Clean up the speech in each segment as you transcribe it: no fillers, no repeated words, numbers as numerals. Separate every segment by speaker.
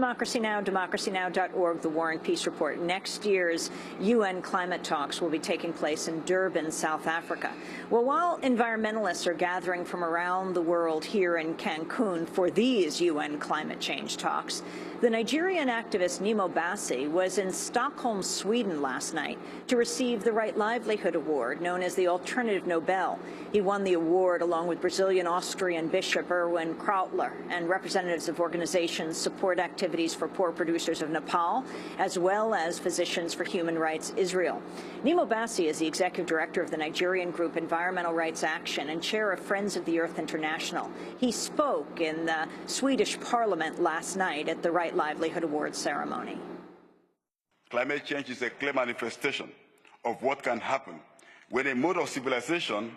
Speaker 1: Democracy Now!, democracynow.org, the War and Peace Report. Next year's UN climate talks will be taking place in Durban, South Africa. Well, while environmentalists are gathering from around the world here in Cancun for these UN climate change talks, the Nigerian activist Nnimmo Bassey was in Stockholm, Sweden last night to receive the Right Livelihood Award, known as the Alternative Nobel. He won the award along with Brazilian-Austrian Bishop Erwin Krautler and representatives of organizations support activities for poor producers of Nepal, as well as Physicians for Human Rights Israel. Nnimmo Bassey is the executive director of the Nigerian group Environmental Rights Action and chair of Friends of the Earth International. He spoke in the Swedish parliament last night at the Right Livelihood Award ceremony.
Speaker 2: Climate change is a clear manifestation of what can happen when a mode of civilization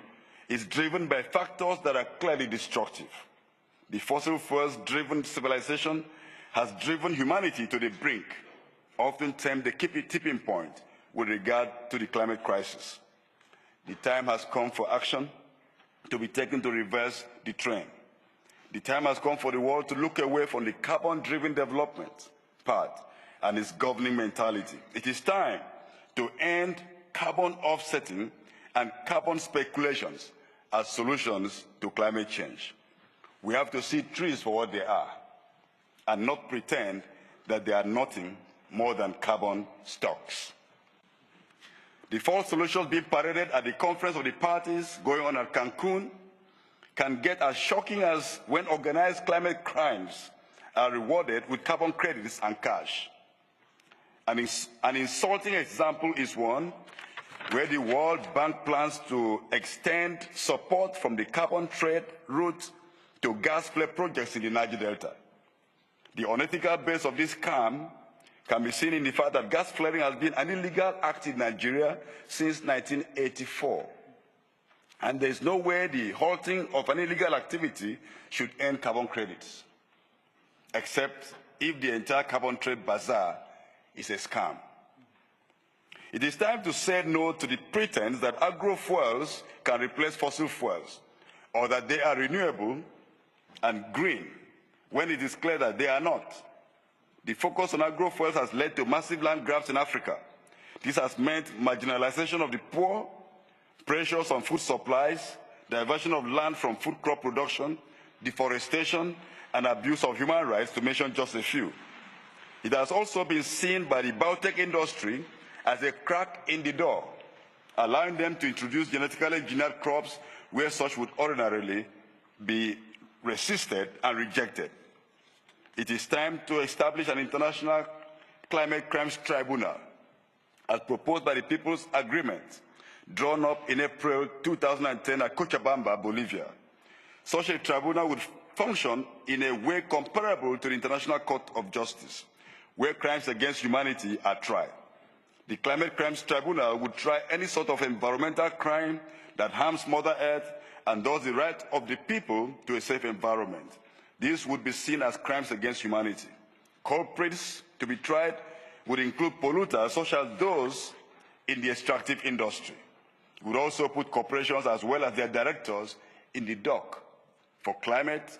Speaker 2: is driven by factors that are clearly destructive. The fossil fuels-driven civilization has driven humanity to the brink, often termed the tipping point with regard to the climate crisis. The time has come for action to be taken to reverse the trend. The time has come for the world to look away from the carbon-driven development path and its governing mentality. It is time to end carbon offsetting and carbon speculations as solutions to climate change. We have to see trees for what they are and not pretend that they are nothing more than carbon stocks. The false solutions being paraded at the conference of the parties going on at Cancun can get as shocking as when organized climate crimes are rewarded with carbon credits and cash. An insulting example is one where the World Bank plans to extend support from the carbon trade route to gas flare projects in the Niger Delta. The unethical base of this scam can be seen in the fact that gas flaring has been an illegal act in Nigeria since 1984. And there is no way the halting of an illegal activity should end carbon credits, except if the entire carbon trade bazaar is a scam. It is time to say no to the pretense that agrofuels can replace fossil fuels, or that they are renewable and green, when it is clear that they are not. The focus on agrofuels has led to massive land grabs in Africa. This has meant marginalization of the poor, pressures on food supplies, diversion of land from food crop production, deforestation, and abuse of human rights, to mention just a few. It has also been seen by the biotech industry as a crack in the door, allowing them to introduce genetically engineered crops where such would ordinarily be resisted and rejected. It is time to establish an international climate crimes tribunal, as proposed by the People's Agreement, drawn up in April 2010 at Cochabamba, Bolivia. Such a tribunal would function in a way comparable to the International Court of Justice, where crimes against humanity are tried. The Climate Crimes Tribunal would try any sort of environmental crime that harms Mother Earth and thus the right of the people to a safe environment. This would be seen as crimes against humanity. Culprits to be tried would include polluters such as those in the extractive industry. It would also put corporations as well as their directors in the dock for climate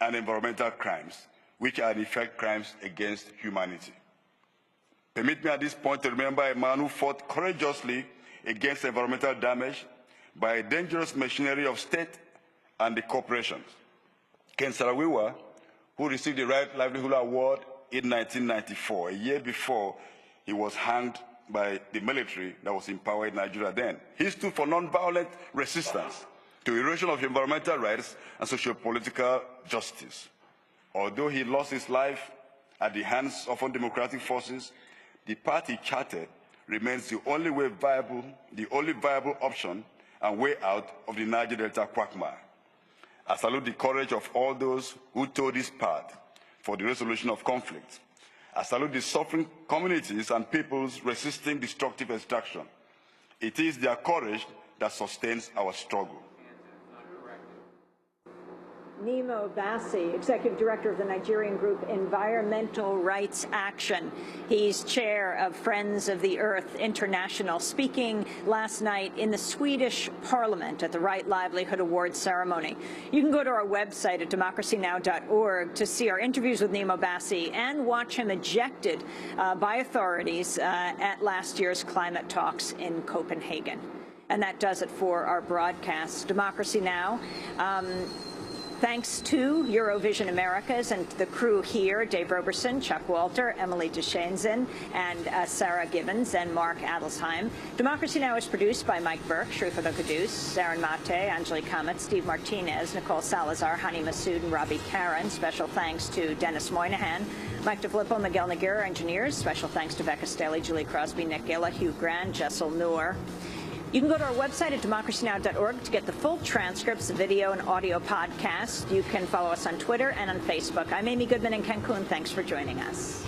Speaker 2: and environmental crimes, which are in effect crimes against humanity. Permit me at this point to remember a man who fought courageously against environmental damage by a dangerous machinery of state and the corporations. Ken Saro-Wiwa, who received the Right Livelihood Award in 1994, a year before he was hanged by the military that was in power in Nigeria then. He stood for non-violent resistance to erosion of environmental rights and socio-political justice. Although he lost his life at the hands of undemocratic forces, the path he charted remains the only viable option and way out of the Niger Delta quagmire. I salute the courage of all those who toed this path for the resolution of conflict. I salute the suffering communities and peoples resisting destructive extraction. It is their courage that sustains our struggle.
Speaker 1: Nnimmo Bassey, Executive Director of the Nigerian group Environmental Rights Action. He's chair of Friends of the Earth International, speaking last night in the Swedish Parliament at the Right Livelihood Award ceremony. You can go to our website at democracynow.org to see our interviews with Nnimmo Bassey and watch him ejected by authorities at last year's climate talks in Copenhagen. And that does it for our broadcast. Democracy Now! Thanks to Eurovision Americas and the crew here, Dave Roberson, Chuck Walter, Emily Deschainzen, and Sarah Gibbons and Mark Adelsheim. Democracy Now! Is produced by Mike Burke, Shrifada Kadus, Saren Mate, Anjali Kamat, Steve Martinez, Nicole Salazar, Hani Masood, and Robbie Karen. Special thanks to Dennis Moynihan, Mike DeFilippo, Miguel Naguera, engineers. Special thanks to Becca Staley, Julie Crosby, Nick Gilla, Hugh Grand, Jessel Noor. You can go to our website at democracynow.org to get the full transcripts, video, and audio podcasts. You can follow us on Twitter and on Facebook. I'm Amy Goodman in Cancun. Thanks for joining us.